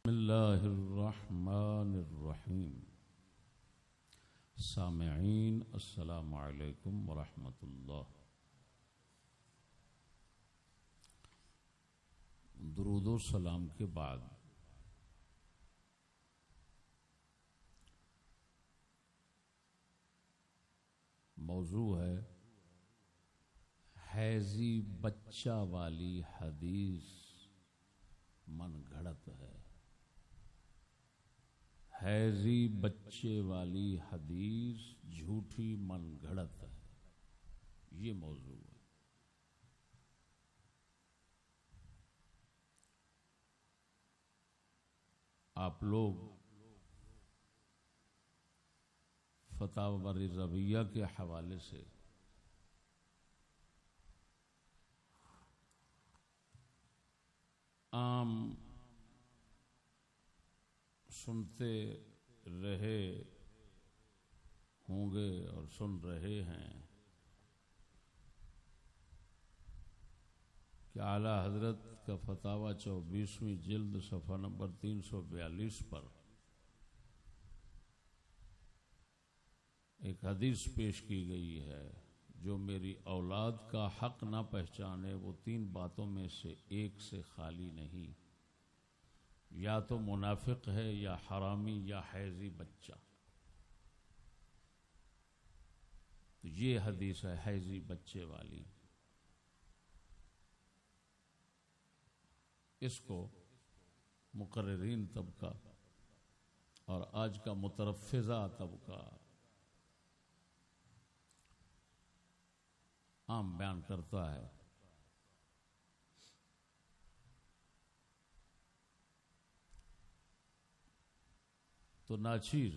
بسم اللہ الرحمن الرحیم. سامعین السلام علیکم ورحمۃ اللہ. درود و سلام کے بعد موضوع ہے حیضی بچہ والی حدیث من گھڑت ہے. حیضی بچے والی حدیث جھوٹی من گھڑت ہے، یہ موضوع ہے. آپ لوگ فتاوی رضویہ کے حوالے سے عام سنتے رہے ہوں گے اور سن رہے ہیں کہ اعلی حضرت کا فتاوی 24ویں جلد صفحہ نمبر 342 پر ایک حدیث پیش کی گئی ہے: جو میری اولاد کا حق نہ پہچانے وہ 3 باتوں میں سے ایک سے خالی نہیں، یا تو منافق ہے، یا حرامی، یا حیضی بچہ. یہ حدیث ہے حیضی بچے والی. اس کو مقررین طبقہ اور آج کا مترفضہ طبقہ عام بیان کرتا ہے. تو ناچیز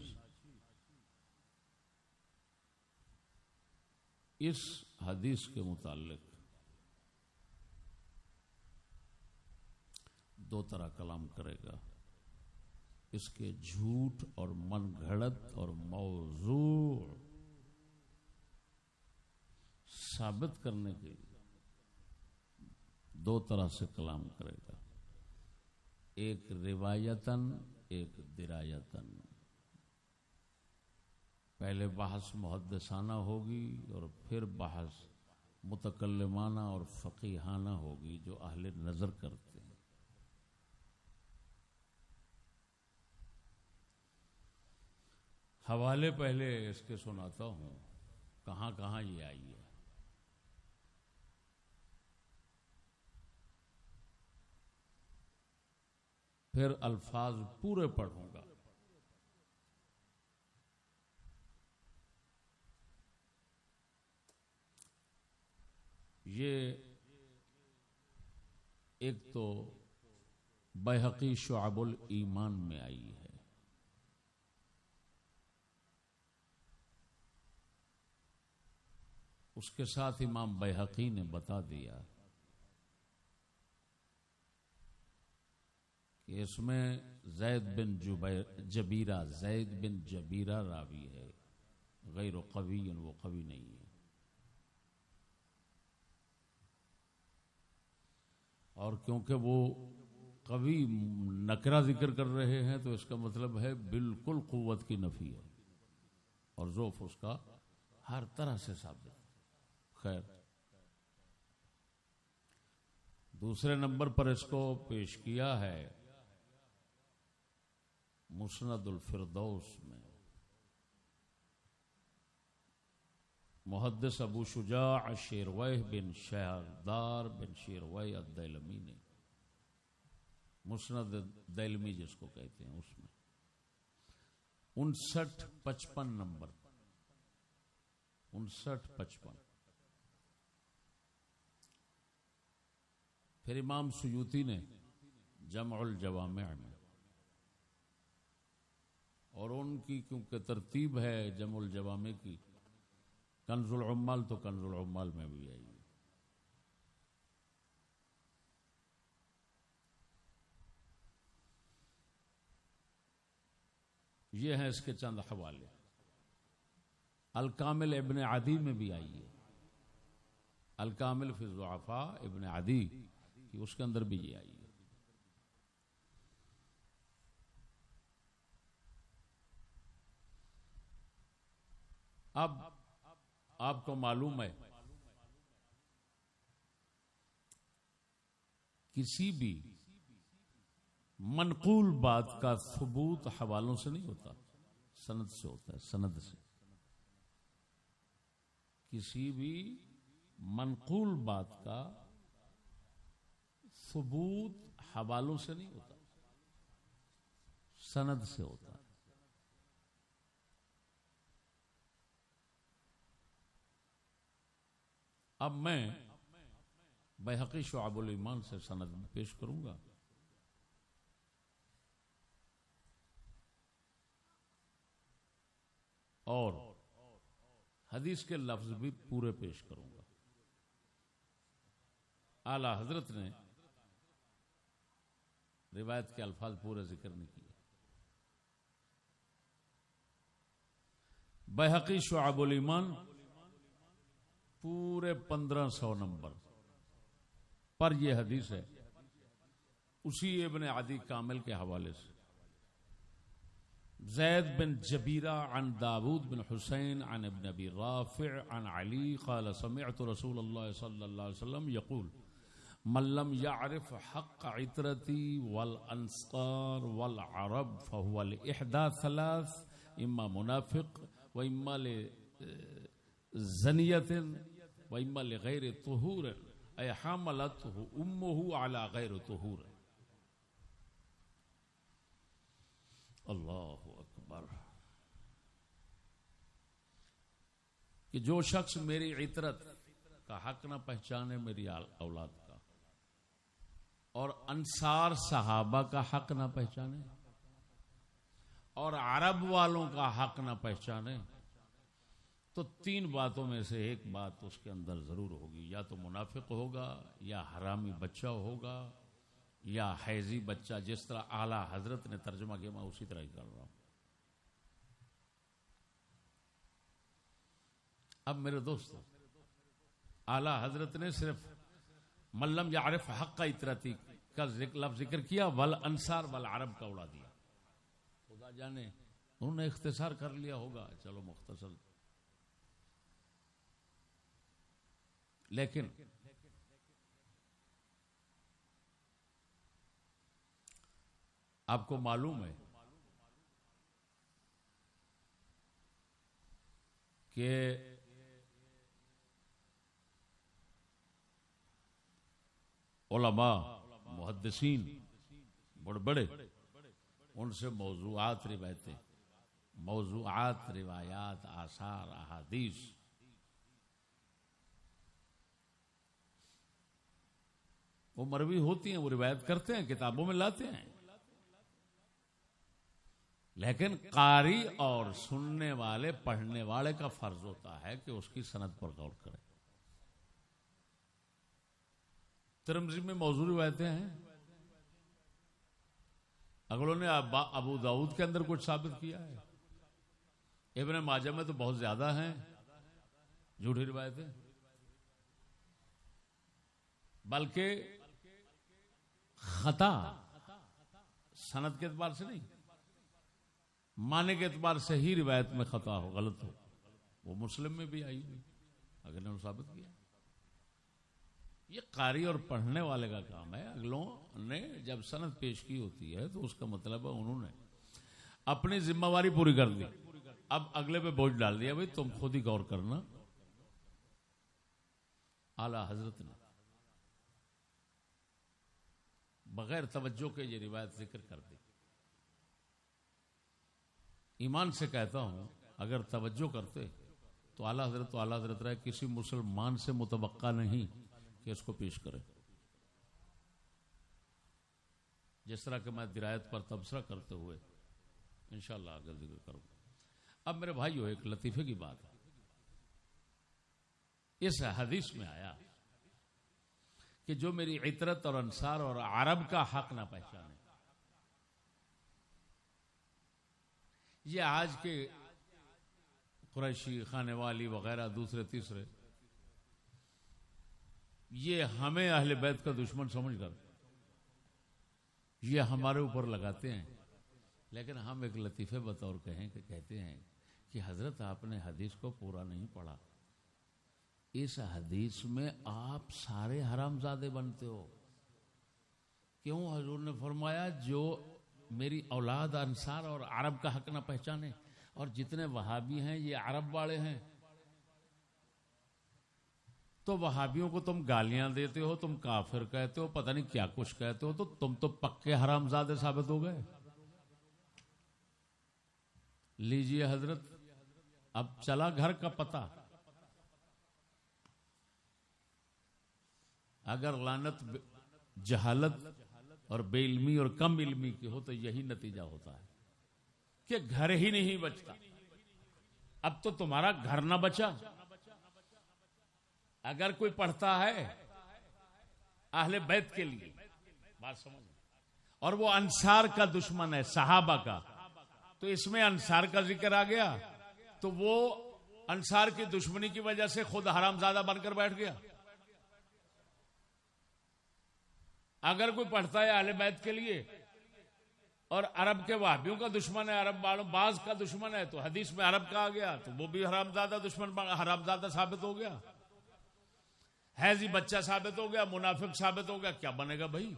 اس حدیث کے متعلق 2 طرح کلام کرے گا. اس کے جھوٹ اور من گھڑت اور موضوع ثابت کرنے کے لیے 2 طرح سے کلام کرے گا، ایک روایتاً، ایک درایتاً. پہلے بحث محدثانہ ہوگی اور پھر بحث متکلمانہ اور فقیہانہ ہوگی جو اہل نظر کرتے ہیں. حوالے پہلے اس کے سناتا ہوں کہاں کہاں یہ آئی ہے. پھر الفاظ پورے پڑھوں گا. یہ ایک تو بیہقی شعب الایمان میں آئی ہے. اس کے ساتھ امام بیہقی نے بتا دیا کہ اس میں زید بن جبیرہ راوی ہے، غیر قوی، وہ قوی نہیں ہے. اور کیونکہ وہ قوی نکرہ ذکر کر رہے ہیں تو اس کا مطلب ہے بالکل قوت کی نفی ہے، اور ضعف اس کا ہر طرح سے ثابت ہے. خیر، دوسرے نمبر پر اس کو پیش کیا ہے مسند الفردوس میں. محدث ابو شجاع شیرویہ بن شہردار بن شیرویہ الدیلمی نے مسند دیلمی جس کو کہتے ہیں اس میں 59-55 نمبر 59-55. پھر امام سیوطی نے جمع الجوامع میں، اور ان کی کیونکہ ترتیب ہے جمع الجوامع کی، کنز العمال تو کنز العمال میں بھی آئی. یہ ہیں اس کے چند حوالے. الکامل ابن عدی میں بھی آئی ہے، الکامل فی الضعفاء ابن عدی کی، اس کے اندر بھی یہ آئی ہے. اب آپ کو معلوم ہے کسی بھی منقول بات کا ثبوت حوالوں سے نہیں ہوتا، سند سے ہوتا ہے، سند سے۔ کسی بھی منقول بات کا ثبوت حوالوں سے نہیں ہوتا، سند سے ہوتا ہے۔ اب میں بیہقی شعب الایمان سے سند پیش کروں گا، اور حدیث کے لفظ بھی پورے پیش کروں گا۔ اعلی حضرت نے روایت کے الفاظ پورے ذکر نہیں کیے۔ بیہقی شعب الایمان پورے 1500 نمبر پر یہ حدیث ہے، اسی ابن عدی کامل کے حوالے سے۔ زید بن جبیرہ عن داود بن حسین عن ابن ابی رافع عن علی قال سمعت رسول اللہ صلی اللہ علیہ وسلم یقول من لم يعرف حق عترتی والانصار والعرب فهو لإحدى ثلاث، اما منافق و اما لزنیت و اما لغیر طہور اے حاملته امه على غیر طہور۔ اللہ اکبر۔ کہ جو شخص میری عطرت کا حق نہ پہچانے، میری اولاد کا، اور انصار صحابہ کا حق نہ پہچانے، اور عرب والوں کا حق نہ پہچانے، تو تین باتوں میں سے ایک بات اس کے اندر ضرور ہوگی، یا تو منافق ہوگا، یا حرامی بچہ ہوگا، یا حیضی بچہ۔ جس طرح اعلی حضرت نے ترجمہ کیا میں اسی طرح ہی کر رہا ہوں۔ اب میرے دوست، اعلی حضرت نے صرف من لم یعرف حق عترتی کا لفظ ذکر کیا، والانصار والعرب کا اڑا دیا۔ خدا جانے انہوں نے اختصار کر لیا ہوگا، چلو مختصر۔ لیکن آپ کو معلوم ہے کہ علماء محدثین بڑے بڑے ان سے موضوعات روایتیں، موضوعات روایات، آثار، احادیث وہ مروی ہوتی ہیں، وہ روایت کرتے ہیں، کتابوں میں لاتے ہیں، لیکن قاری اور سننے والے، پڑھنے والے کا فرض ہوتا ہے کہ اس کی سند پر غور کرے۔ ترمذی میں موضوع روایتیں ہیں، اگلوں نے ابو داؤد کے اندر کچھ ثابت کیا ہے، ابن ماجہ میں تو بہت زیادہ ہیں جھوٹی روایتیں، بلکہ خطا سند کے اعتبار سے نہیں، معنی کے اعتبار سے ہی روایت میں خطا ہو، غلط ہو، وہ مسلم میں بھی آئی ہوئی، اگر نے ثابت کیا۔ یہ قاری اور پڑھنے والے کا کام ہے۔ اگلوں نے جب سند پیش کی ہوتی ہے تو اس کا مطلب ہے انہوں نے اپنی ذمہ داری پوری کر دی، اب اگلے پہ بوجھ ڈال دیا، بھائی تم خود ہی غور کرنا۔ اعلی حضرت نے بغیر توجہ کے یہ روایت ذکر کر دی۔ ایمان سے کہتا ہوں اگر توجہ کرتے تو اعلی حضرت رہے، کسی مسلمان سے متوقع نہیں کہ اس کو پیش کرے۔ جس طرح کہ میں درایت پر تبصرہ کرتے ہوئے انشاءاللہ آگے ذکر کروں گا۔ اب میرے بھائیو ایک لطیفے کی بات ہے، اس حدیث میں آیا کہ جو میری عطرت اور انصار اور عرب کا حق نہ پہچانے، یہ آج کے قریشی، خانے والی وغیرہ دوسرے تیسرے، یہ ہمیں اہل بیت کا دشمن سمجھ کر یہ ہمارے اوپر لگاتے ہیں، لیکن ہم ایک لطیفے بطور کہیں کہ کہتے ہیں کہ حضرت آپ نے حدیث کو پورا نہیں پڑھا، اس حدیث میں آپ سارے حرامزادے بنتے ہو. کیوں؟ حضور نے فرمایا جو میری اولاد انصار اور عرب کا حق نہ پہچانے، اور جتنے وہابی ہیں یہ عرب والے ہیں، تو وہابیوں کو تم گالیاں دیتے ہو، تم کافر کہتے ہو، پتہ نہیں کیا کچھ کہتے ہو، تو تم تو پکے حرامزادے ثابت ہو گئے. لیجئے حضرت، اب چلا گھر کا پتہ. اگر لعنت جہالت اور بے علمی اور کم علمی کی ہو تو یہی نتیجہ ہوتا ہے کہ گھر ہی نہیں بچتا. اب تو تمہارا گھر نہ بچا. اگر کوئی پڑھتا ہے اہل بیت کے لیے، بات سمجھ، اور وہ انصار کا دشمن ہے، صحابہ کا، تو اس میں انصار کا ذکر آ گیا، تو وہ انصار کی دشمنی کی وجہ سے خود حرامزادہ بن کر بیٹھ گیا. اگر کوئی پڑھتا ہے اہل بیت کے لیے اور عرب کے وہابیوں کا دشمن ہے، عرب والوں بعض کا دشمن ہے، تو حدیث میں عرب کا آ گیا، تو وہ بھی حرامزادہ دشمن، حرامزادہ ثابت ہو گیا، حیضی بچہ ثابت ہو گیا، منافق ثابت ہو گیا. کیا بنے گا بھائی؟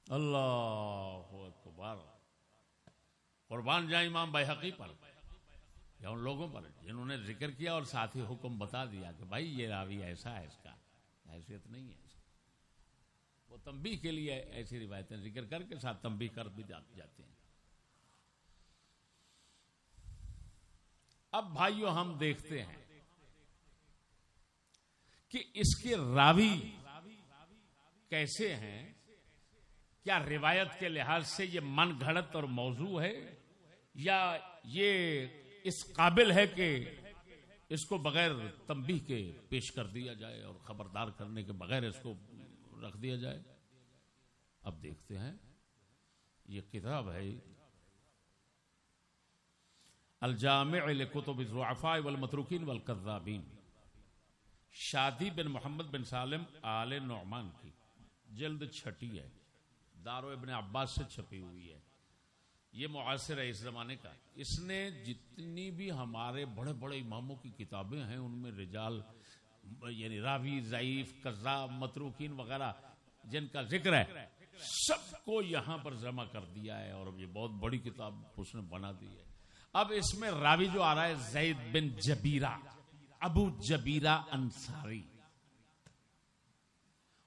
اللہ اکبر. قربان جائیں امام بیہقی پر یا ان لوگوں پر جنہوں نے ذکر کیا اور ساتھ ہی حکم بتا دیا کہ بھائی یہ راوی ایسا ہے، اس کا حیثیت نہیں ہے. وہ تنبیہ کے لیے ایسی روایتیں ذکر کر کے ساتھ تنبیہ کر بھی جاتے ہیں. اب بھائیو ہم دیکھتے ہیں کہ اس کے راوی کیسے ہیں. کیا روایت کے لحاظ سے یہ من گھڑت اور موضوع ہے، یا یہ اس قابل ہے کہ اس کو بغیر تنبیہ کے پیش کر دیا جائے اور خبردار کرنے کے بغیر اس کو رکھ دیا جائے؟ اب دیکھتے ہیں. یہ کتاب ہے الجامع لکتب الضعفاء والمتروکین والکذابین، شادی بن محمد بن سالم آل نعمان کی، جلد 6 ہے، دار ابن عباس سے چھپی ہوئی ہے. یہ معاصر ہے اس زمانے کا. اس نے جتنی بھی ہمارے بڑے بڑے اماموں کی کتابیں ہیں ان میں رجال یعنی راوی، ضعیف، کذاب، متروکین وغیرہ جن کا ذکر ہے سب کو یہاں پر جمع کر دیا ہے، اور یہ بہت بڑی کتاب اس نے بنا دی ہے. اب اس میں راوی جو آ رہا ہے زید بن جبیرہ، ابو جبیرہ انصاری،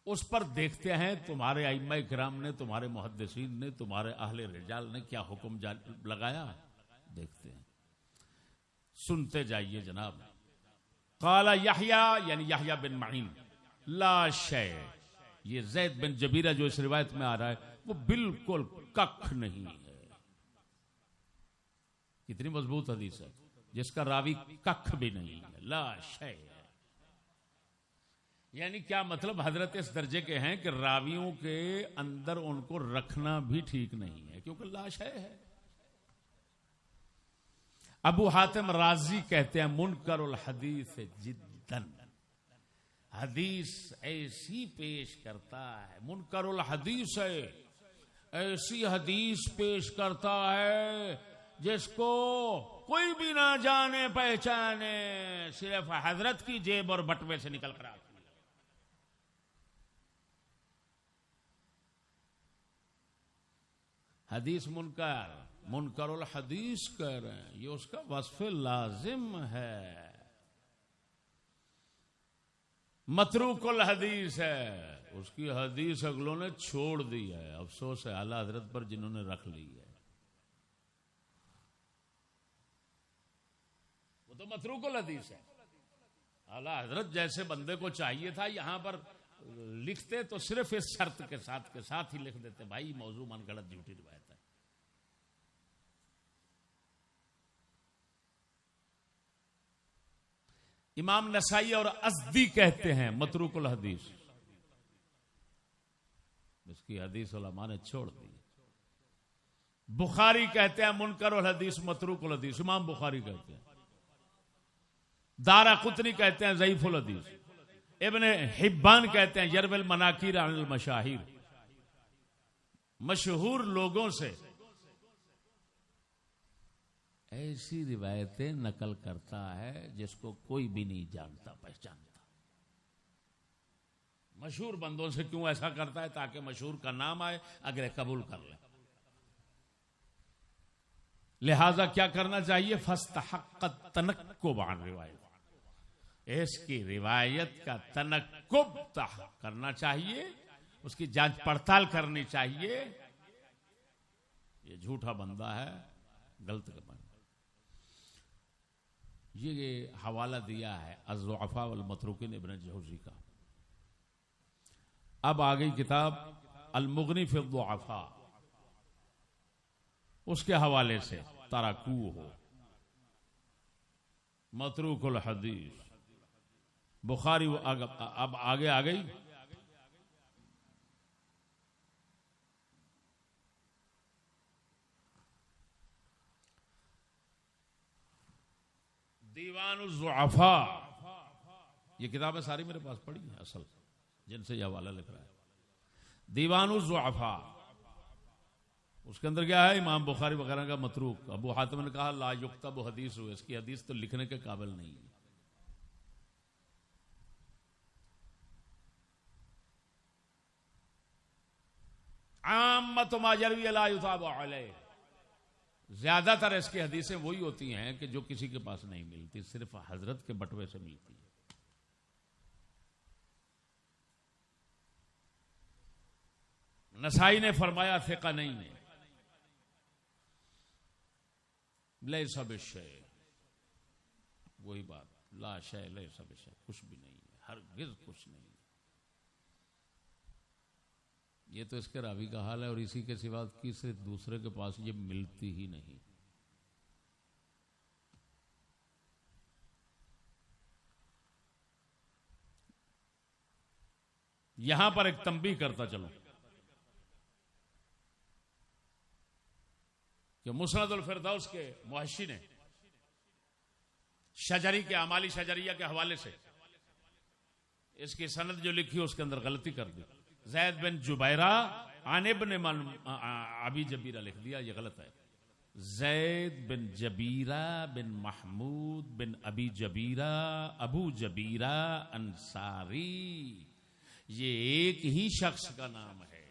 اس پر دیکھتے ہیں تمہارے ائمہ کرام نے، تمہارے محدثین نے، تمہارے اہل رجال نے کیا حکم لگایا. دیکھتے ہیں، سنتے جائیے جناب. قال یحییٰ یعنی یحییٰ بن معین لا شیء، یہ زید بن جبیرہ جو اس روایت میں آ رہا ہے وہ بالکل ککھ نہیں ہے. کتنی مضبوط حدیث ہے جس کا راوی ککھ بھی نہیں ہے، لا شیء. یعنی کیا مطلب؟ حضرت اس درجے کے ہیں کہ راویوں کے اندر ان کو رکھنا بھی ٹھیک نہیں ہے کیونکہ لا شیء ہے. ابو حاتم رازی کہتے ہیں منکر الحدیث جداً، حدیث ایسی پیش کرتا ہے، منکر الحدیث ہے، ایسی حدیث پیش کرتا ہے جس کو کوئی بھی نہ جانے پہچانے، صرف حضرت کی جیب اور بٹوے سے نکل کر آتی. حدیث منکر الحدیث کہہ رہے ہیں، یہ اس کا وصف لازم ہے. متروک الحدیث ہے، اس کی حدیث اگلوں نے چھوڑ دی ہے. افسوس ہے اعلی حضرت پر جنہوں نے رکھ لی ہے. وہ تو متروک الحدیث ہے. اعلی حضرت جیسے بندے کو چاہیے تھا یہاں پر لکھتے تو صرف اس شرط کے ساتھ ہی لکھ دیتے بھائی موضوع من گھڑت جھوٹی روایت ہے. امام نسائی اور ازدی کہتے ہیں متروک الحدیث، اس کی حدیث علماء نے چھوڑ دی. بخاری کہتے ہیں منکر الحدیث متروک الحدیث، امام بخاری کہتے ہیں. دارقطنی کہتے ہیں ضعیف الحدیث. ابن حبان کہتے ہیں یروی المناکیر عن المشاہیر. مشہور لوگوں سے ایسی روایتیں نقل کرتا ہے جس کو کوئی بھی نہیں جانتا پہچانتا. مشہور بندوں سے کیوں ایسا کرتا ہے؟ تاکہ مشہور کا نام آئے، اگلے قبول کر لیں. لہذا کیا کرنا چاہیے؟ فاستحق التنکب عن روایت، اس کی روایت کا تنکب کرنا چاہیے، اس کی جانچ پڑتال کرنی چاہیے. یہ جھوٹا بندہ ہے، غلط کرنا. یہ حوالہ دیا ہے الضعفاء والمتروکین ابن جوزی کا. اب آ گئی کتاب المغنی فی الضعفاء، اس کے حوالے سے ترکوہ متروک الحدیث بخاری. اب آگے آ گئی دیوان الضعفاء. یہ کتابیں ساری میرے پاس پڑھی ہیں اصل، جن سے یہ حوالہ لکھ رہا ہے. دیوان الضعفاء، اس کے اندر کیا ہے؟ امام بخاری وغیرہ کا متروک. ابو حاتم نے کہا لا یکتب حدیث، اس کی حدیث تو لکھنے کے قابل نہیں ہے. عامۃ ما یروی لا یثاب علیہ، زیادہ تر اس کی حدیثیں وہی ہوتی ہیں کہ جو کسی کے پاس نہیں ملتی، صرف حضرت کے بٹوے سے ملتی ہے. نسائی نے فرمایا ثقہ نہیں ہے. لیس بالشیء، وہی بات، لا شیء لیس بالشیء، کچھ بھی نہیں ہے، ہرگز کچھ نہیں ہے. یہ تو اس کے راوی کا حال ہے، اور اسی کے سوا کسی دوسرے کے پاس یہ ملتی ہی نہیں. یہاں پر ایک تنبیہ کرتا چلو کہ مسند الفردوس کے محشی نے شجری کے اعمالی شجریہ کے حوالے سے اس کی سند جو لکھی اس کے اندر غلطی کر دی. زید بن جبیرہ عن ابن ابی جبیرہ لکھ دیا، یہ غلط ہے. زید بن جبیرہ بن محمود بن ابی جبیرہ ابو جبیرہ انصاری، یہ ایک ہی شخص کا نام ہے.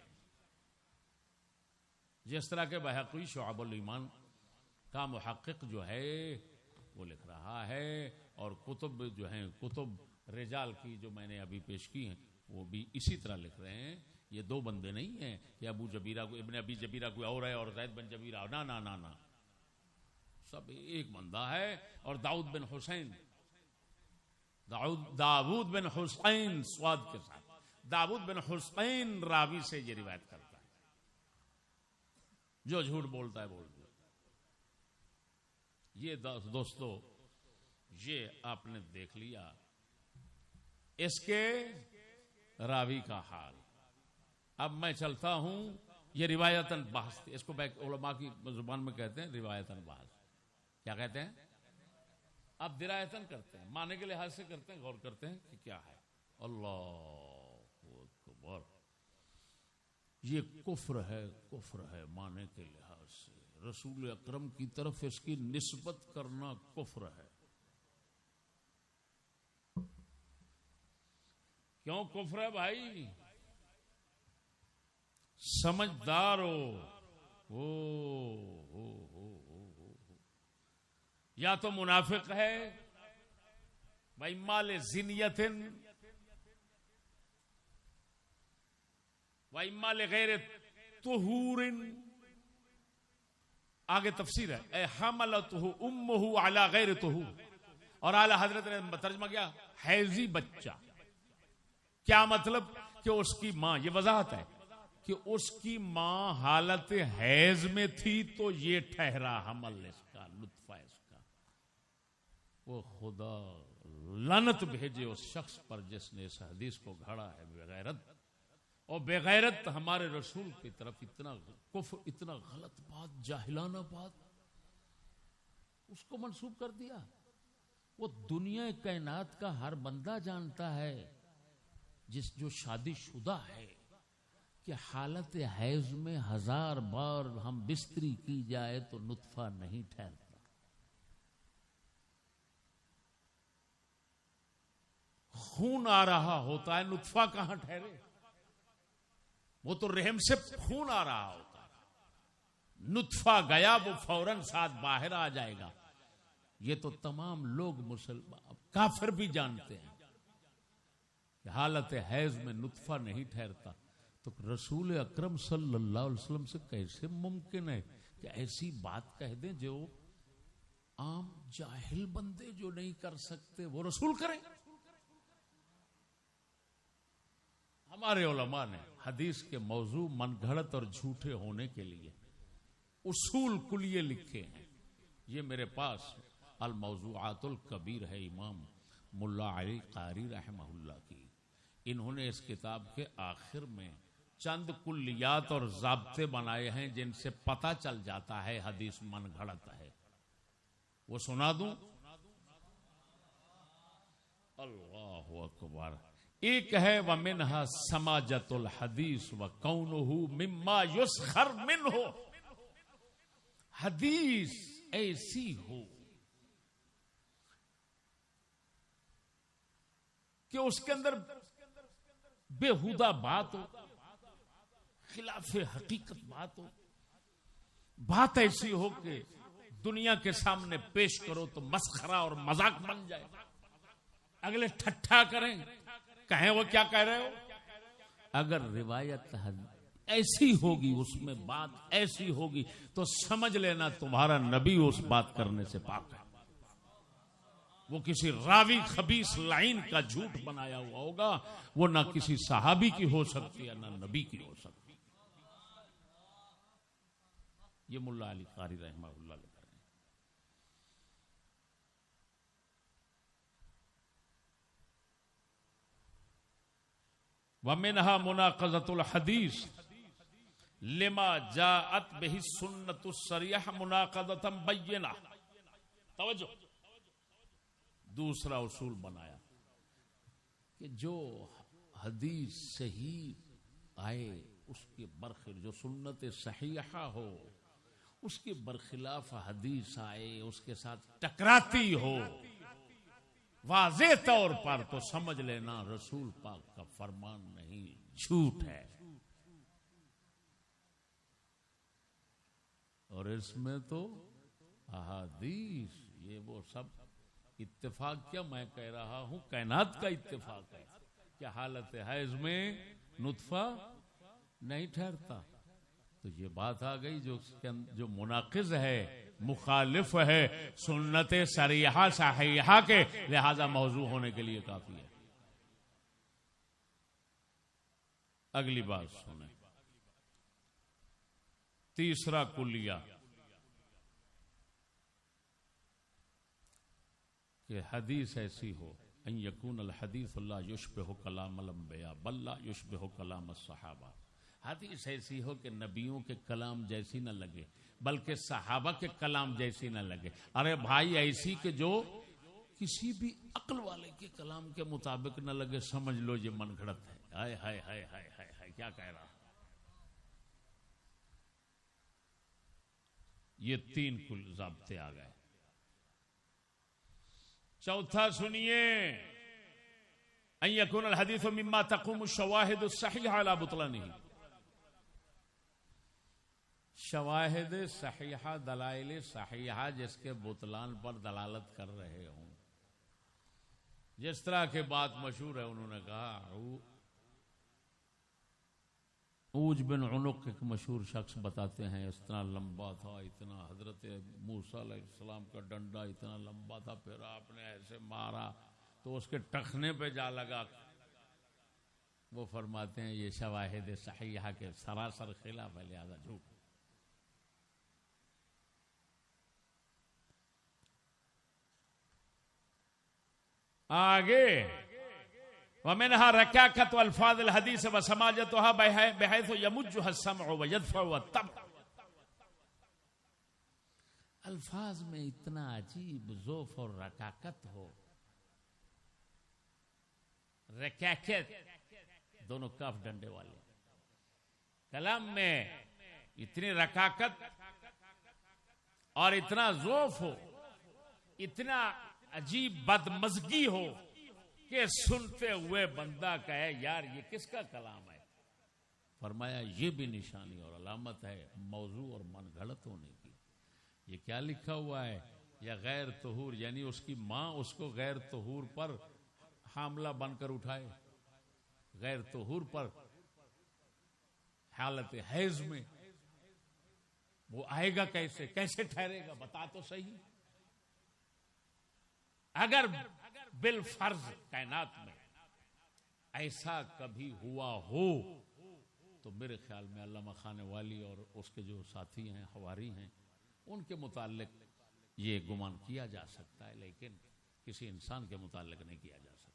جس طرح کے بہقی شعب الایمان کا محقق جو ہے وہ لکھ رہا ہے، اور کتب جو ہیں، کتب رجال کی جو میں نے ابھی پیش کی ہیں، وہ بھی اسی طرح لکھ رہے ہیں. یہ دو بندے نہیں ہیں کہ ابو جبیرہ کو ابن ابی جبیرہ کوئی اور ہے اور زید بن جبیرہ، نا نا نا نا، سب ایک بندہ ہے. اور داؤد بن حسین، داؤد بن حسین سواد کے ساتھ، داؤد بن حسین راوی سے یہ روایت کرتا ہے. جو جھوٹ بولتا ہے بول دیا. یہ دوستو، یہ آپ نے دیکھ لیا اس کے راوی کا حال. اب میں چلتا ہوں، یہ روایتاً بحث تھی، اس کو علماء کی زبان میں کہتے ہیں روایتاً بحث. کیا کہتے ہیں؟ اب درایتاً کرتے ہیں، معنی کے لحاظ سے کرتے ہیں، غور کرتے ہیں کہ کیا ہے. اللہ اکبر، یہ کفر ہے معنی کے لحاظ سے. رسول اکرم کی طرف اس کی نسبت کرنا کفر ہے. کیوں کفر ہے بھائی؟ سمجھدار ہو. یا تو منافق ہے بھائی، مال زنیت وَإِمَّا لِغَيْرِ طُهُورٍ. آگے تفسیر ہے، اے حملتہ امہ علی غیر طہور. اور اعلی حضرت نے ترجمہ کیا حیضی بچہ. کیا مطلب؟ کہ اس کی ماں، یہ وضاحت ہے کہ اس کی ماں حالت حیض میں تھی تو یہ ٹھہرا حمل اس کا، لطفہ اس کا. وہ خدا لعنت بھیجے اس شخص پر جس نے اس حدیث کو گھڑا ہے بغیرت. اور بغیرت ہمارے رسول کی طرف اتنا کفر، اتنا غلط بات، جاہلانہ بات اس کو منسوب کر دیا. وہ دنیا کائنات کا ہر بندہ جانتا ہے جو شادی شدہ ہے کہ حالت حیض میں 1000 بار ہم بستری کی جائے تو نطفہ نہیں ٹھہرتا. خون آ رہا ہوتا ہے, نطفہ کہاں ٹھہرے؟ وہ تو رحم سے خون آ رہا ہوتا ہے, نطفہ گیا وہ فوراً ساتھ باہر آ جائے گا. یہ تو تمام لوگ مسلمان کافر بھی جانتے ہیں کہ حالت حیض میں نطفہ نہیں ٹھہرتا. تو رسول اکرم صلی اللہ علیہ وسلم سے کیسے ممکن ہے کہ ایسی بات کہہ دیں جو عام جاہل بندے جو نہیں کر سکتے وہ رسول کریں؟ ہمارے علماء نے حدیث کے موضوع من گھڑت اور جھوٹے ہونے کے لیے اصول کلیے لکھے ہیں. یہ میرے پاس الموضوعات الکبیر ہے امام ملا علی قاری رحمہ اللہ کی. انہوں نے اس کتاب کے آخر میں چند کلیات اور ضابطے بنائے ہیں جن سے پتہ چل جاتا ہے حدیث من گھڑت ہے. وہ سنا دوں؟ اللہ اکبر. ایک ہے وَمِنْهَا سَمَاجَةُ الْحَدِيثِ وَكَوْنُهُ مِمَّا يُسْخَرْ مِنْهُ. حدیث ایسی ہو کہ اس کے اندر بےہودہ بات ہو, خلاف حقیقت بات ہو, بات ایسی ہو کہ دنیا کے سامنے پیش کرو تو مسخرہ اور مذاق بن جائے, اگلے ٹھٹھا کریں, کہیں وہ کیا کہہ رہے ہو. اگر روایت ایسی ہوگی, اس میں بات ایسی ہوگی تو سمجھ لینا تمہارا نبی اس بات کرنے سے پاک ہے. وہ کسی راوی خبیث لعین کا جھوٹ بنایا ہوا ہوگا, وہ نہ کسی صحابی کی ہو سکتی ہے نہ نبی کی ہو سکتی. یہ ملا علی قاری رحمہ اللہ لکھ رہے ہیں. وَمِنْهَا مُنَاقَضَةُ الْحَدِيثِ لِمَا جَاءَتْ بِهِ السُّنَّةُ الصَّرِيحَةُ مُنَاقَضَةً بَيِّنَةً. توجہ, دوسرا اصول بنایا کہ جو حدیث صحیح آئے اس کے برخلاف, جو سنت صحیحہ ہو اس کے برخلاف حدیث آئے اس کے ساتھ ٹکراتی ہو واضح طور پر, تو سمجھ لینا رسول پاک کا فرمان نہیں, جھوٹ ہے. اور اس میں تو احادیث یہ وہ سب اتفاق, کیا میں کہہ رہا ہوں کائنات کا اتفاق ہے کہ حالت حیض میں نطفہ نہیں ٹھہرتا. تو یہ بات آ گئی جو مناقض ہے, مخالف ہے سنت صریحہ صحیحہ کے, لہذا موضوع ہونے کے لیے کافی ہے. اگلی بات سنیں, تیسرا کلیہ کہ حدیث ایسی ہو ان یکون الحدیث لا یشبہ کلام الانبیاء بل لا یشبہ کلام الصحابہ. حدیث ایسی ہو کہ نبیوں کے کلام جیسی نہ لگے بلکہ صحابہ کے کلام جیسی نہ لگے. ارے بھائی ایسی کہ جو کسی بھی عقل والے کے کلام کے مطابق نہ لگے, سمجھ لو یہ من گھڑت ہے. ہائے ہائے ہائے ہائے ہائے, کیا کہہ رہا. یہ 3 کل ضابطے آ گئے. چوتھا سنیے, ان یکون الحدیث مما تقوم الشواہد الصحیحہ علی بطلانہ. شواہد صحیحہ, دلائل صحیحہ جس کے بطلان پر دلالت کر رہے ہوں. جس طرح کے بات مشہور ہے, انہوں نے کہا اوج بن عنق ایک مشہور شخص بتاتے ہیں اتنا لمبا تھا, اتنا حضرت موسیٰ علیہ السلام کا ڈنڈا اتنا لمبا تھا, پھر آپ نے ایسے مارا تو اس کے ٹخنے پہ جا لگا. وہ فرماتے ہیں یہ شواہد صحیحہ کے سراسر خلاف ہے, لہذا جھوٹ. آگے ومنها ركاكة الفاظ الحديث وسماجتها بحيث يمجها السمع ويدفع الطبع. الفاظ میں اتنا عجیب ذوف اور رکاکت ہو, رکاکت دونوں کاف ڈنڈے والے, کلام میں اتنی رکاکت اور اتنا ذوف ہو، اتنا عجیب بدمزگی ہو کہ سنتے ہوئے بندہ کہے یار یہ کس کا کلام ہے. فرمایا یہ بھی نشانی اور علامت ہے موضوع اور من گھڑت ہونے کی. یہ کیا لکھا ہوا ہے؟ یا غیر طہور، یعنی اس کی ماں اس کو غیر طہور پر حاملہ بن کر اٹھائے، غیر طہور پر حالت حیض میں، وہ آئے گا کیسے؟ کیسے ٹھہرے گا؟ بتا تو صحیح. اگر بالفرض کائنات میں ایسا کبھی ہوا ہو تو میرے خیال میں علامہ خان والی اور اس کے جو ساتھی ہیں، حواری ہیں، ان کے متعلق یہ گمان کیا جا سکتا ہے، لیکن کسی انسان کے متعلق نہیں کیا جا سکتا.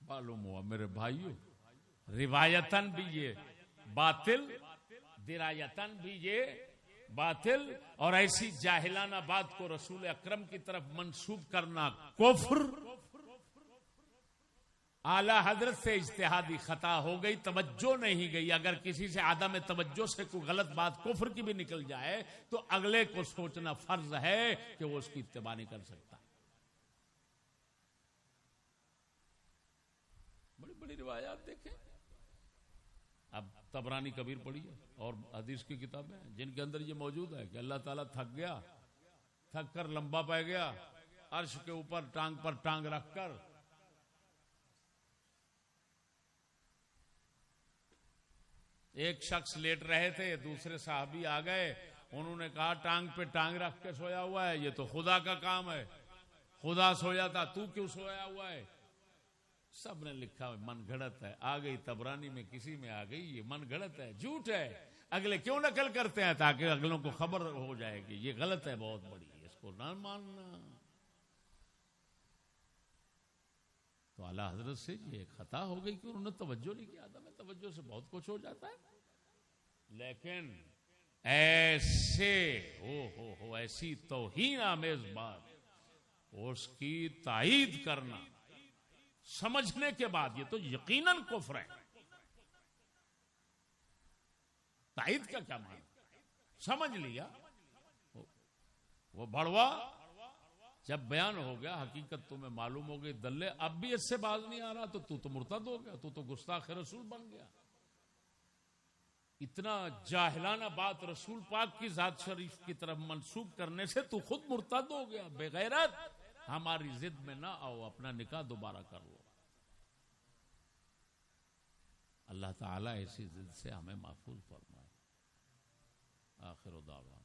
معلوم ہوا میرے بھائیو، روایتاً بھی یہ باطل، درایتاً بھی یہ باطل، اور ایسی جاہلانہ بات کو رسول اکرم کی طرف منسوب کرنا کفر. اعلی حضرت سے اجتہادی خطا ہو گئی، توجہ نہیں گئی. اگر کسی سے عدم توجہ سے کوئی غلط بات کفر کی بھی نکل جائے تو اگلے کو سوچنا فرض ہے کہ وہ اس کی اتباع نہیں کر سکتا. بڑی بڑی روایات دیکھیں. اب طبرانی کبیر پڑھیے اور حدیث کی کتابیں جن کے اندر یہ موجود ہے کہ اللہ تعالیٰ تھک گیا، تھک کر لمبا پہ گیا، عرش کے اوپر ٹانگ پر ٹانگ رکھ کر ایک شخص لیٹ رہے تھے، دوسرے صحابی آ گئے، انہوں نے کہا ٹانگ پہ ٹانگ رکھ کے سویا ہوا ہے، یہ تو خدا کا کام ہے، خدا سویا تھا تو کیوں سویا ہوا ہے؟ سب نے لکھا من گھڑت ہے. آ گئی طبرانی میں، کسی میں آ گئی یہ من گھڑت ہے، جھوٹ ہے. اگلے کیوں نقل کرتے ہیں؟ تاکہ اگلوں کو خبر ہو جائے کہ یہ غلط ہے بہت بڑی، اس کو نہ ماننا. تو اعلیٰ حضرت سے یہ خطا ہو گئی کہ انہوں نے توجہ نہیں کیا. میں توجہ سے بہت کچھ ہو جاتا ہے، لیکن ایسے ہو ایسی توہین آمیز بات، اس کی تائید کرنا سمجھنے کے بعد، یہ تو یقیناً کفر ہے. تائید کا کیا معنی؟ سمجھ لیا، وہ بڑوا جب بیان ہو گیا، حقیقت تمہیں معلوم ہو گئی، دلے اب بھی اس سے باز نہیں آ رہا، تو مرتد ہو گیا، تو گستاخ رسول بن گیا. اتنا جاہلانہ بات رسول پاک کی ذات شریف کی طرف منسوب کرنے سے تو خود مرتد ہو گیا. بے غیرت، ہماری ضد میں نہ آؤ، اپنا نکاح دوبارہ کر لو. اللہ تعالیٰ ایسی ضد سے ہمیں محفوظ فرمائے. آخر دعوانا